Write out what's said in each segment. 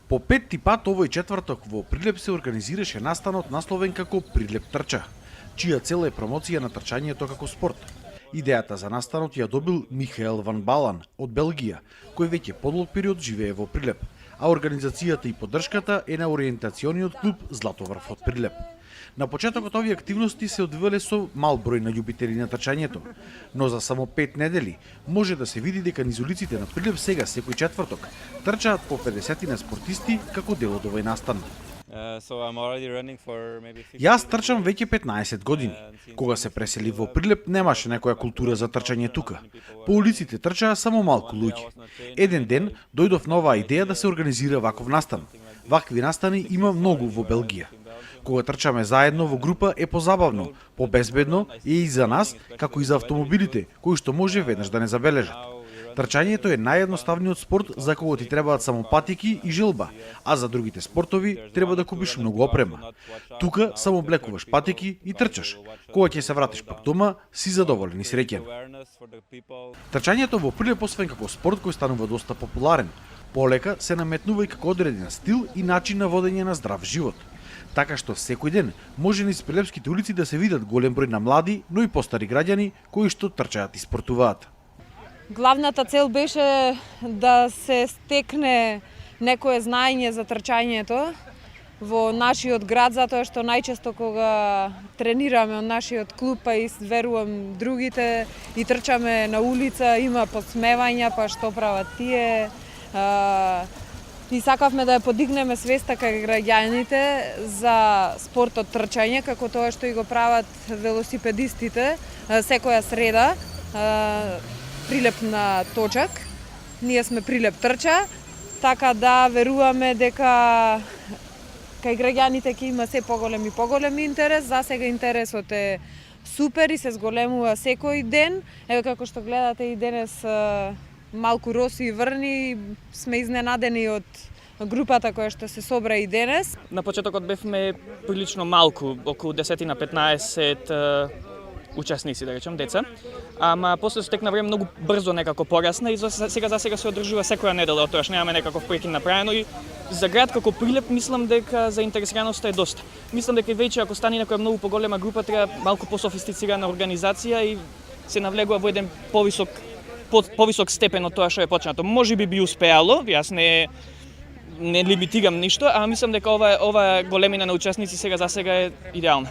По петти пат овој четврток во Прилеп се организираше настанот насловен како Прилеп трча, чија цел е промоција на трчањето како спорт. Идејата за настанот ја добил Михаел Ван Балан од Белгија, кој веќе подолг период живее во Прилеп, а организацијата и поддршката е на ориентациониот клуб Златоврв од Прилеп. На почетокот овие активности се одвивале со мал број на љубители на трчањето, но за само 5 недели може да се види дека низ улиците на Прилеп сега секој четврток трчаат по 50 спортисти како дел од овој настан. Јас трчам веќе 15 години. Кога се пресели во Прилеп немаше некоја култура за трчање тука. По улиците трчаа само малку луѓе. Еден ден дојдов на оваа идеја да се организира ваков настан. Вакви настани има многу во Белгија. Кога трчаме заедно во група е позабавно, побезбедно и за нас, како и за автомобилите, кои што може веднаш да не забележат. Трчањето е наједноставниот спорт за кого ти требаат само патики и желба, а за другите спортови треба да купиш многу опрема. Тука само облекуваш патики и трчаш. Кога ќе се вратиш пак дома, си задоволен и среќен. Трчањето во Прилеп освен како спорт кој станува доста популарен, полека се наметнува и како одреден стил и начин на водење на здрав живот. Така што секој ден може низ прилепските улици да се видат голем број на млади, но и постари граѓани кои што трчаат и спортуваат. Главната цел беше да се стекне некое знаење за трчањето во нашиот град, затоа што најчесто кога тренираме од нашиот клуб, па и верувам другите, и трчаме на улица, има подсмевања, па што прават тие. И сакавме да ја подигнеме свеста кај граѓаните за спортот трчање, како тоа што и го прават велосипедистите секоја среда. Прилеп на точак. Ние сме Прилеп трча, така да веруваме дека кај граѓаните ќе има се поголем и поголем интерес. За сега интересот е супер и се зголемува секој ден. Еве како што гледате и денес малку роси и врни, сме изненадени од групата која што се собра и денес. На почетокот бевме прилично малку, околу 10 на 15 учесници, да речем, деца. Ама после со тек на време многу брзо некако порасна и сега се одржува секоја недела, отоаш немаме некаков прекин направено и за град како Прилеп мислам дека заинтересираноста е доста. Мислам дека веќе ако стане некоја многу поголема група треба малку пософистицирана организација и се навлегува во еден повисок степен од тоа што е почнато. Можеби би успеало, јас не лимитирам ништо, а мислам дека ова големина на учесници за сега е идеална.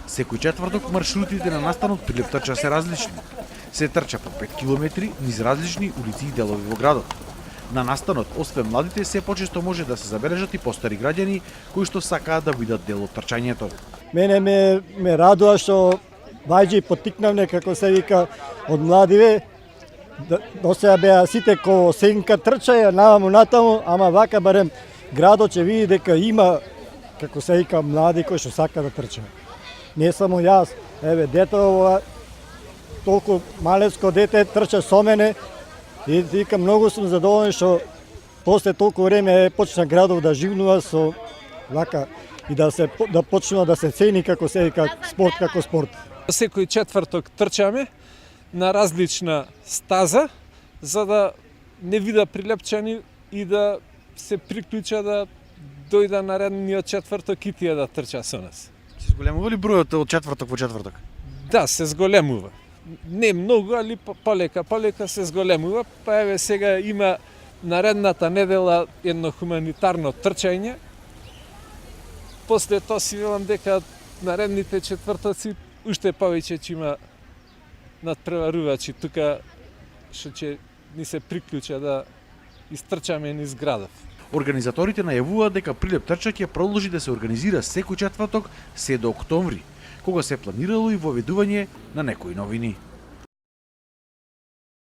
Секој четврток маршрутите на настанот Прилеп трча се различни. Се трча по 5 километри низ различни улици и делови во градот. На настанот, освен младите, се почесто може да се забележат и постари граѓани кои што сакаат да бидат дел од трчањето. Мене ме радува што вајџи поттикнавме, како се вика, од младиве. До сега беа сите ко сенка трчаја наваму натаму, ама вака барем градот ќе види дека има, како се вика, млади кои што сака да трчаат. Не само јас, еве дето толку малецко дете трча со мене и вика многу сум задоволен што после толку време почна градов да живнува со вака и да почнува да се цени како се вика спорт како спорт. Секој четврток трчаме на различна стаза, за да не вида прилепчани и да се приклуча да дојда наредниот четврток и тие да трча со нас. Се зголемува ли бројот од четврток во четврток? Да, се зголемува. Не многу, али полека се зголемува. Па еве сега има наредната недела едно хуманитарно трчање. После тоа си велам дека наредните четвртоци уште повеќе ќе има надпреварувачи тука што ќе ни се приклуча да истрчаме низ градов. Организаторите најавуваат дека Прилеп трча ќе продолжи да се организира секој четврток се до октомври, кога се планирало и воведување на некои новини.